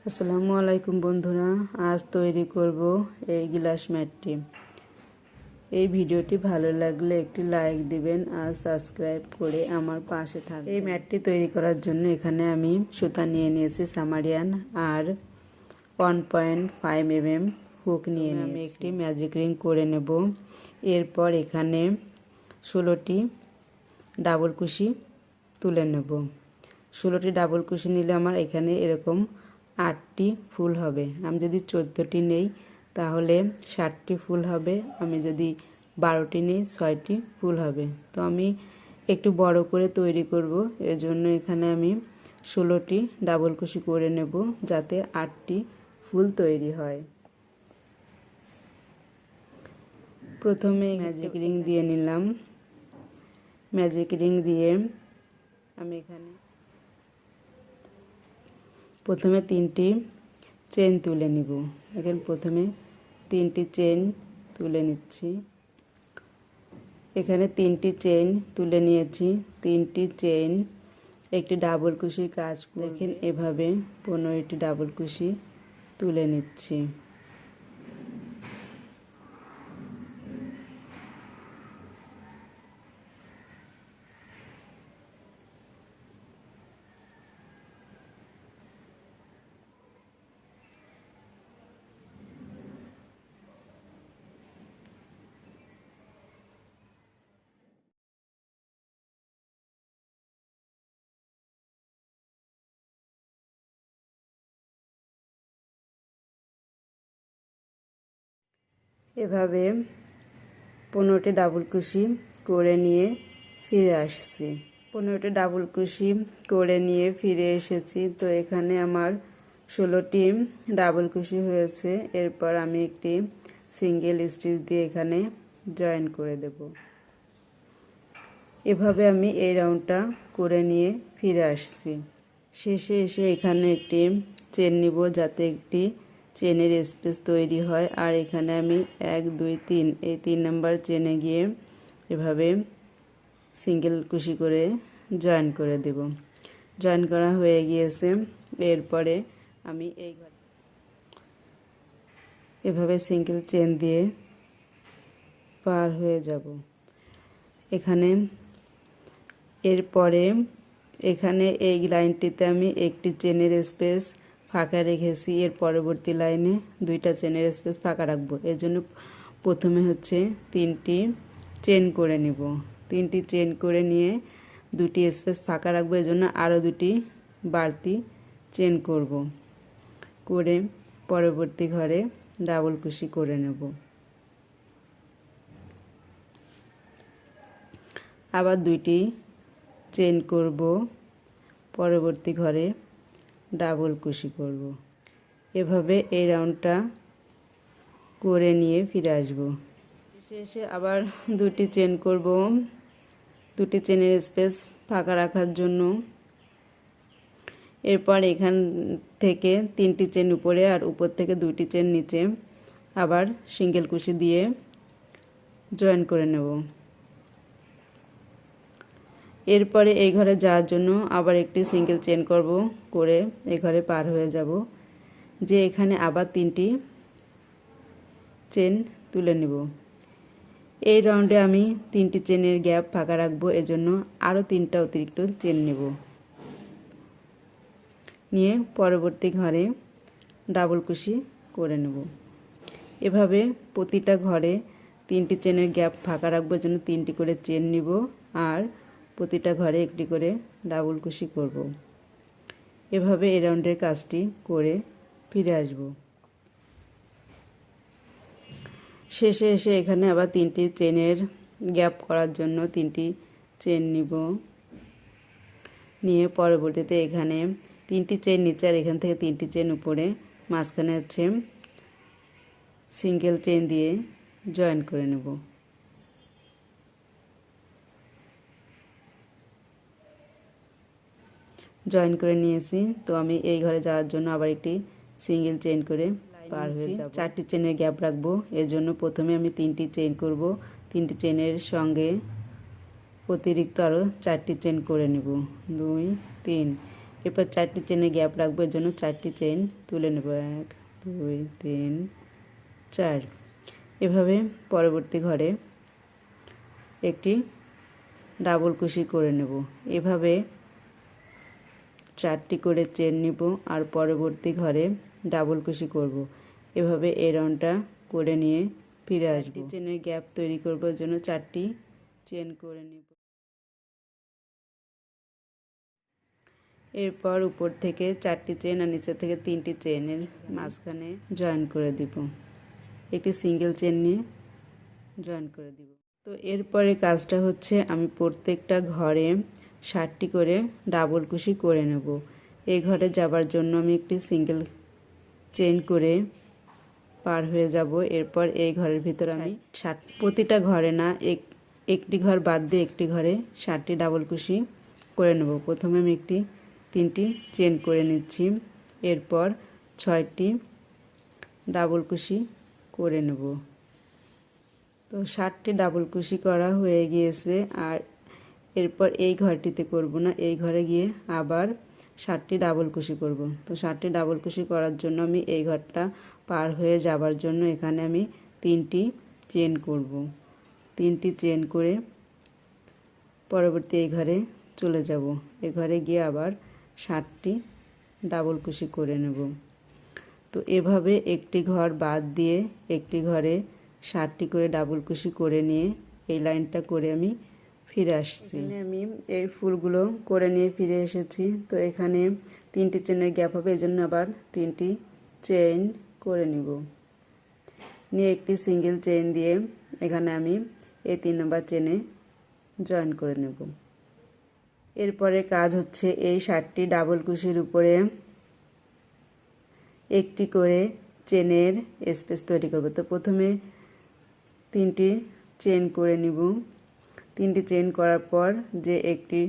আসসালামু আলাইকুম বন্ধুরা, আজ তৈরি করব এই গ্লাস ম্যাটটি। এই ভিডিওটি ভালো লাগলে একটি লাইক দিবেন আর সাবস্ক্রাইব করে আমার পাশে থাকবেন। এই ম্যাটটি তৈরি করার জন্য এখানে আমি সুতা নিয়ে নিয়েছি সামারিয়ান আর 1.5 mm হুক নিয়ে আমি একটি ম্যাজিক রিং করে নেব। এরপর এখানে 16টি ডাবল কুশি তুলে নেব। 16টি ডাবল কুশি নিলে আমার এখানে এরকম 8টি ফুল হবে। আমি যদি 14টি নেই তাহলে 60টি ফুল হবে। আমি যদি 12টি নিই 6টি ফুল হবে। তো আমি একটু বড় করে তৈরি করব, এর জন্য এখানে আমি 16টি ডাবল কুশি করে নেব যাতে 8টি ফুল তৈরি হয়। প্রথমে ম্যাজিক রিং দিয়ে নিলাম। ম্যাজিক রিং দিয়ে আমি এখানে প্রথমে 3টি চেন তুলে নিব। এখানে প্রথমে 3টি চেন তুলে নিচ্ছি। এখানে 3টি চেন তুলে নিয়েছি। 3টি চেন একটি ডাবল কুশির কাজ দেখেন, এভাবে 15টি ডাবল কুশি তুলে নিচ্ছি। এভাবে 15টি ডাবল কুশি করে নিয়ে ফিরে আসছি। 15টি ডাবল কুশি করে নিয়ে ফিরে এসেছি। তো এখানে আমার 16টি ডাবল কুশি হয়েছে। এরপর আমি একটি সিঙ্গেল স্টিচ দিয়ে এখানে জয়েন করে দেব। এভাবে আমি এই রাউন্ডটা করে নিয়ে ফিরে আসছি। শেষে এসে এখানে একটি চেন নিব যাতে একটি চেনের স্পেস তৈরি হয়। আর এখানে আমি 1 2 3 এই 3 নাম্বার চেনে গিয়ে এভাবে সিঙ্গেল কুশি করে জয়েন করে দেব। জয়েন করা হয়ে গিয়েছে। এরপরে আমি এভাবে সিঙ্গেল চেন দিয়ে পার হয়ে যাব। এরপরে এখানে এই লাইনটিতে আমি একটি চেনের স্পেস ফাঁকা রেখেছি। এর পরবর্তী লাইনে 2টা চেনের স্পেস ফাঁকা রাখবো। এর জন্য প্রথমে হচ্ছে 3টি চেন করে নিব। 3টি চেন করে নিয়ে 2টি স্পেস ফাঁকা রাখবো। এর জন্য আরও 2টি বাড়তি চেন করব। করে পরবর্তী ঘরে ডাবল কুশি করে নেব। আবার 2টি চেন করব, পরবর্তী ঘরে ডাবল কুশি করব। এভাবে এই রাউন্ডটা করে নিয়ে ফিরে আসব। শেষে আবার 2টি চেন করব, 2টি চেনের স্পেস ফাঁকা রাখার জন্য। এরপর এখান থেকে 3টি চেন উপরে আর উপর থেকে 2টি চেন নিচে আবার সিঙ্গেল কুশি দিয়ে জয়েন করে নেব। এরপরে এই ঘরে যাওয়ার জন্য আবার একটি সিঙ্গেল চেন করব, করে এই ঘরে পার হয়ে যাব। যে এখানে আবার 3টি চেন তুলে নেব। এই রাউন্ডে আমি 3টি চেনের গ্যাপ ফাঁকা রাখবো। এজন্য আরও 3টা অতিরিক্ত চেন নেব। নিয়ে পরবর্তী ঘরে ডাবল কুশি করে নেব। এভাবে প্রতিটা ঘরে 3টি চেনের গ্যাপ ফাঁকা রাখবো। এজন্য 3টি করে চেন নিব আর প্রতিটা ঘরে একটি করে ডাবল কুশি করব। এভাবে এই রাউন্ডের কাজটি করে ফিরে আসব। শেষে এসে এখানে আবার 3টি চেনের গ্যাপ করার জন্য 3টি চেন নিব। নিয়ে পরবর্তীতে এখানে 3টি চেন নিচে আর এখান থেকে 3টি চেন উপরে, মাঝখানে হচ্ছে সিঙ্গেল চেন দিয়ে জয়েন করে নেব। জয়েন করে নিয়েছি। তো আমি এই ঘরে যাওয়ার জন্য আবার একটি সিঙ্গেল চেন করে পার হয়ে যাব। 4টি চেনের গ্যাপ রাখবো। এর জন্য প্রথমে আমি 3টি চেন করব। 3টি চেনের সঙ্গে অতিরিক্ত আরও 4টি চেন করে নেব। 2 3 এরপর 4টি চেনের গ্যাপ রাখবো, এর জন্য 4টি চেন তুলে নেব। 1 2 3 4। এভাবে পরবর্তী ঘরে একটি ডাবল কুশি করে নেব। এভাবে 4টি করে চেন নিব আর পরবর্তী ঘরে ডাবল কুশি করব। এভাবে এই রাউন্ডটা করে নিয়ে ফিরে আসব। চেনের গ্যাপ তৈরি করবার জন্য 4টি চেন করে নেব। এরপর উপর থেকে 4টি চেন আর নিচে থেকে 3টি চেনের মাঝখানে জয়েন করে দিব। একটি সিঙ্গেল চেন নিয়ে জয়েন করে দিব। তো এরপরে কাজটা হচ্ছে আমি প্রত্যেকটা ঘরে 7টি করে ডাবল কুশি করে নেব। এই ঘরে যাবার জন্য আমি একটি সিঙ্গেল চেন করে পার হয়ে যাব। এরপর এই ঘরের ভিতর আমি প্রতিটা ঘরে না একটি ঘর বাদ দিয়ে একটি ঘরে 7টি ডাবল কুশি করে নেব। প্রথমে আমি 3টি চেন করে নিচ্ছি, এরপর 6টি ডাবল কুশি করে নেব। তো 7টি ডাবল কুশি করা হয়ে গিয়েছে। আর এরপর এই ঘরটিতে করব না, এই ঘরে গিয়ে আবার 7টি ডাবল কুশি করব। তো 7টি ডাবল কুশি করার জন্য আমি এই ঘরটা পার হয়ে যাবার জন্য এখানে আমি 3টি চেন করব। 3টি চেন করে পরবর্তী এই ঘরে চলে যাব। এই ঘরে গিয়ে আবার 7টি ডাবল কুশি করে নেব। তো এভাবে একটি ঘর বাদ দিয়ে একটি ঘরে 7টি করে ডাবল কুশি করে নিয়ে এই লাইনটা করে আমি ফিরে আসছি। আমি এই ফুলগুলো করে নিয়ে ফিরে এসেছি। তো এখানে 3টি চেনের গ্যাপ হবে, এই জন্য আবার 3টি চেইন করে নিব। নিয়ে একটি সিঙ্গেল চেইন দিয়ে এখানে আমি এই 3 নম্বর চেনে জয়েন করে নেব। এরপরে কাজ হচ্ছে এই 7টি ডাবল কুশির উপরে একটি করে চেনের স্পেস তৈরি করব। তো প্রথমে 3টি চেন করে নিব। 3টি চেন করার পর যে একটি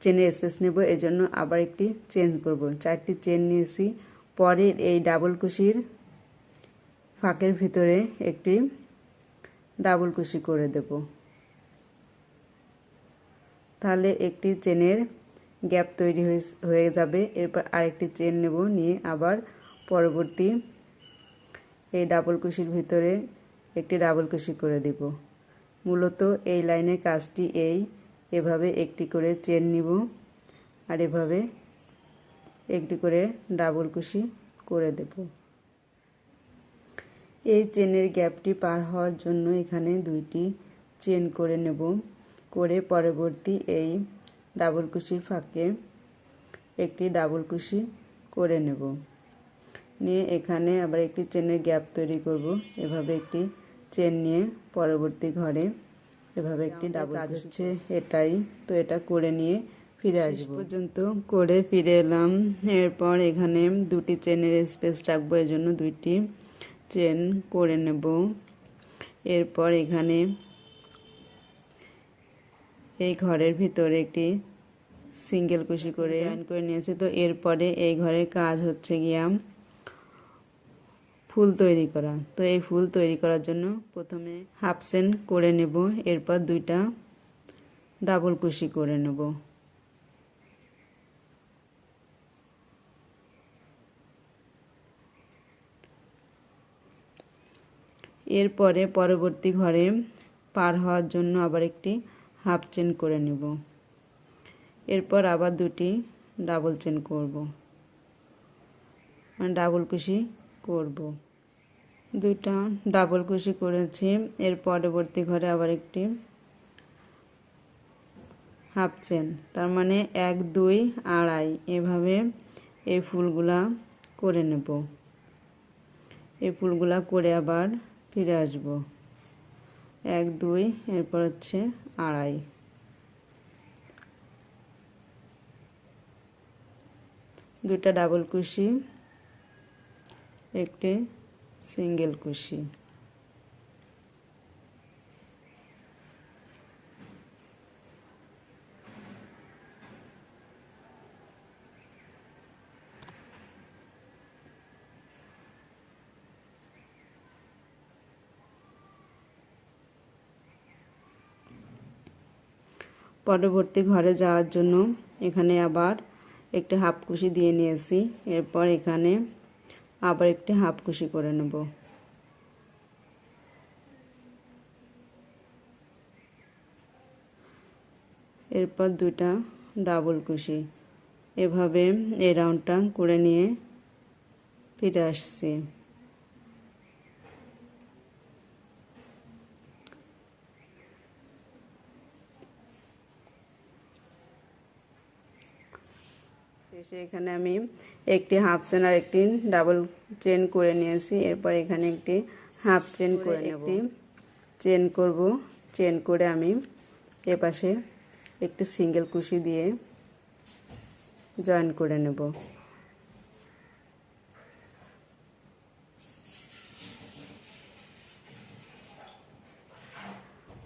চেনের স্পেস নেব, এজন্য আবার একটি চেন করব। 4টি চেন নিয়েছি। পরে এই ডাবল কুশির ফাঁকের ভিতরে একটি ডাবল কুশি করে দেব। তাহলে একটি চেনের গ্যাপ তৈরি হয়ে যাবে। এরপর আরেকটি চেন নেব, নিয়ে আবার পরবর্তী এই ডাবল কুশির ভিতরে একটি ডাবল কুশি করে দেব। মূলত এই লাইনের কাজটি এভাবে একটি করে চেন নিব আর এভাবে একটি করে ডাবল কুশি করে দেব। এই চেনের গ্যাপটি পার হওয়ার জন্য এখানে 2টি চেন করে নেব। করে পরবর্তী এই ডাবল কুশির ফাঁকে একটি ডাবল কুশি করে নেব। নিয়ে এখানে আবার একটি চেনের গ্যাপ তৈরি করব। এভাবে একটি চেন নিয়ে পরবর্তী ঘরে এভাবে একটি ডাবল কাজ হচ্ছে এটাই। তো এটা করে নিয়ে ফিরে আসব। পর্যন্ত করে ফিরে এলাম। এরপর এখানে 2টি চেনের স্পেস রাখবো, এর জন্য 2টি চেন করে নেব। এরপর এখানে এই ঘরের ভিতরে একটি সিঙ্গেল কুশি করে জয়েন করে নিয়েছি। তো এরপরে এই ঘরের কাজ হচ্ছে গিয়া ফুল তৈরি করা। তো এই ফুল তৈরি করার জন্য প্রথমে হাফ চেন করে নেব, এরপর 2টা ডাবল কুশি করে নেব। এরপরে পরবর্তী ঘরে পার হওয়ার জন্য আবার একটি হাফ চেন করে নেব। এরপর আবার 2টি ডাবল চেন করব, মানে ডাবল কুশি করব। 2টা ডাবল কুশি করেছি। এর পরবর্তী ঘরে আবার একটি হাফ চেন, তার মানে 1 2 আড়াই এভাবে এই ফুলগুলা করে নেব। এই ফুলগুলা করে আবার ফিরে আসব। 1 2 এরপর হচ্ছে আড়াই। দুটা ডাবল কুশি, একটি সিঙ্গেল কুশি। পরবর্তী ঘরে যাওয়ার জন্য এখানে আবার একটি হাফ কুশি দিয়ে নিয়েছি। এরপর এখানে আবার একটি হাফ কুশি করে নেব। এরপর দুটা ডাবল কুশি, এভাবে এই রাউন্ডটা করে নিয়ে ফিরে আসছি। শেষে এখানে আমি একটি হাফ চেন আর একটি ডাবল চেন করে নিয়েছি। এরপর এখানে একটি হাফ চেন করে নেব, চেন করব। চেন করে আমি এপাশে একটি সিঙ্গেল কুশি দিয়ে জয়েন করে নেব।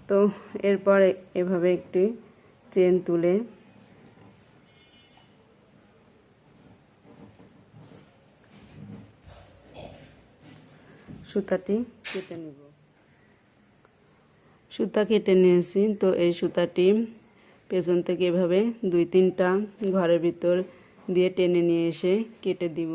তো এরপর এভাবে একটি চেন তুলে সুতাটি কেটে নেব। সুতা কেটে নিয়েছি। তো এই সুতাটি পেছন থেকে এভাবে 2-3টা ঘরের ভিতর দিয়ে টেনে নিয়ে এসে কেটে দিব।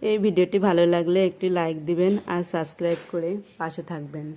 এই ভিডিওটি ভালো লাগলে একটি লাইক দিবেন আর সাবস্ক্রাইব করে পাশে থাকবেন।